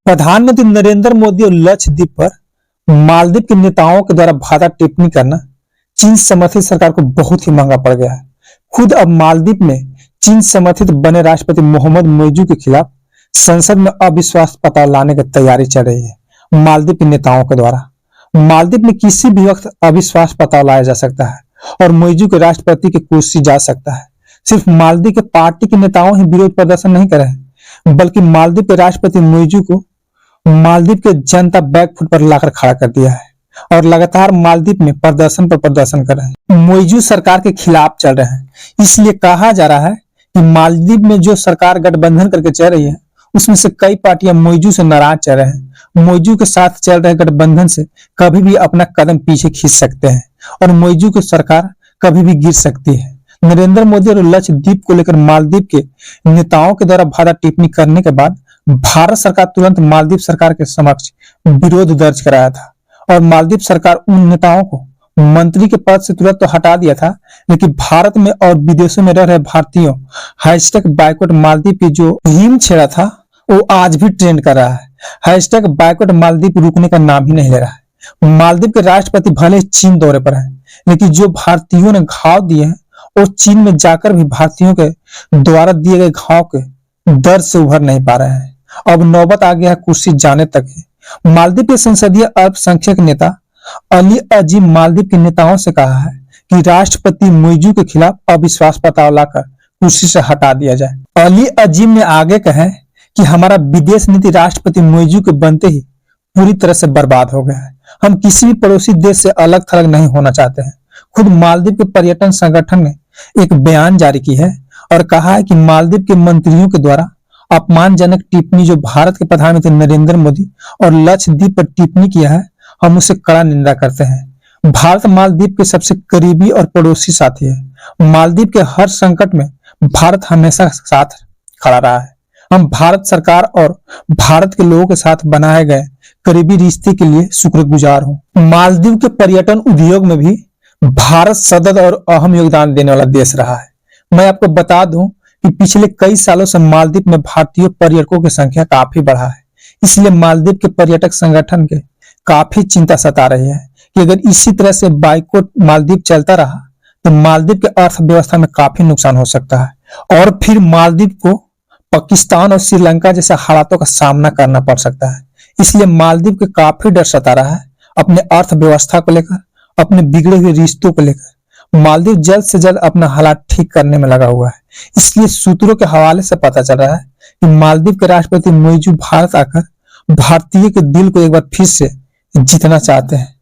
प्रधानमंत्री नरेंद्र मोदी और लक्षद्वीप पर मालदीव के नेताओं के द्वारा भाषा टिप्पणी करना चीन समर्थित सरकार को बहुत ही महंगा पड़ गया है। खुद अब मालदीव में चीन समर्थित बने राष्ट्रपति मोहम्मद मोइजू के खिलाफ संसद में अविश्वास प्रस्ताव लाने की तैयारी चल रही है। मालदीव के नेताओं के द्वारा मालदीव में किसी भी वक्त अविश्वास प्रस्ताव लाया जा सकता है और मोइजू के राष्ट्रपति की कुर्सी जा सकता है। सिर्फ मालदीव के पार्टी के नेताओं ही विरोध प्रदर्शन नहीं करे हैं, बल्कि मालदीव के राष्ट्रपति मोइजू को मालदीव के जनता बैकफुट पर लाकर खड़ा कर दिया है और लगातार मालदीव में प्रदर्शन पर प्रदर्शन कर रहे हैं। मोइजू सरकार के खिलाफ चल रहे हैं। इसलिए कहा जा रहा है कि मालदीव में जो सरकार गठबंधन करके चल रही है उसमें से कई पार्टियां मोइजू से नाराज चल रहे हैं। मोइजू के साथ चल रहे गठबंधन से कभी भी अपना कदम पीछे खींच सकते हैं और मोइजू की सरकार कभी भी गिर सकती है। नरेंद्र मोदी और लक्षद्वीप को लेकर मालदीव के नेताओं के द्वारा भाषा टिप्पणी करने के बाद भारत सरकार तुरंत मालदीव सरकार के समक्ष विरोध दर्ज कराया था और मालदीव सरकार उन नेताओं को मंत्री के पद से तुरंत तो हटा दिया था, लेकिन भारत में और विदेशों में रह रहे भारतीयों हैशटैग बायकॉट मालदीव की जो मुहिम छेड़ा था वो आज भी ट्रेंड कर रहा है। हैशटैग बायकॉट मालदीव रुकने का नाम ही नहीं ले रहा है। मालदीव के राष्ट्रपति भले चीन दौरे पर हैं, लेकिन जो भारतीयों ने घाव दिए हैं वो चीन में जाकर भी भारतीयों के द्वारा दिए गए घाव के दर्द से उभर नहीं पा रहे हैं। अब नौबत आ गया है कुर्सी जाने तक है। मालदीव के संसदीय अल्पसंख्यक नेता अली अजीम मालदीव के नेताओं से कहा है कि राष्ट्रपति मोइजू के खिलाफ अविश्वास प्रस्ताव लाकर कुर्सी से हटा दिया जाए। अली अजीम ने आगे कहा कि हमारा विदेश नीति राष्ट्रपति मोइजू के बनते ही पूरी तरह से बर्बाद हो गया है। हम किसी भी पड़ोसी देश से अलग थलग नहीं होना चाहते हैं। खुद मालदीव के पर्यटन संगठन ने एक बयान जारी की है और कहा है कि मालदीव के मंत्रियों के द्वारा अपमानजनक टिप्पणी जो भारत के प्रधानमंत्री नरेंद्र मोदी और लक्षद्वीप पर टिप्पणी किया है, हम उसे कड़ा निंदा करते हैं। भारत मालदीव के सबसे करीबी और पड़ोसी साथी है। मालदीव के हर संकट में भारत हमेशा साथ खड़ा रहा है। हम भारत सरकार और भारत के लोगों के साथ बनाए गए करीबी रिश्ते के लिए शुक्रगुजार हूँ। मालदीव के पर्यटन उद्योग में भी भारत सतत और अहम योगदान देने वाला देश रहा है। मैं आपको बता दूं कि पिछले कई सालों से मालदीव में भारतीय पर्यटकों की संख्या काफी बढ़ा है। इसलिए मालदीव के पर्यटक संगठन के काफी चिंता सता रही है कि अगर इसी तरह से बायकॉट मालदीव चलता रहा तो मालदीव के अर्थव्यवस्था में काफी नुकसान हो सकता है और फिर मालदीव को पाकिस्तान और श्रीलंका जैसे हालातों का सामना करना पड़ सकता है। इसलिए मालदीव के काफी डर सता रहा है अपने अर्थव्यवस्था को लेकर, अपने बिगड़े हुए रिश्तों को लेकर। मालदीव जल्द से जल्द अपना हालात ठीक करने में लगा हुआ है। इसलिए सूत्रों के हवाले से पता चल रहा है कि मालदीव के राष्ट्रपति मोइजू भारत आकर भारतीय के दिल को एक बार फिर से जीतना चाहते हैं।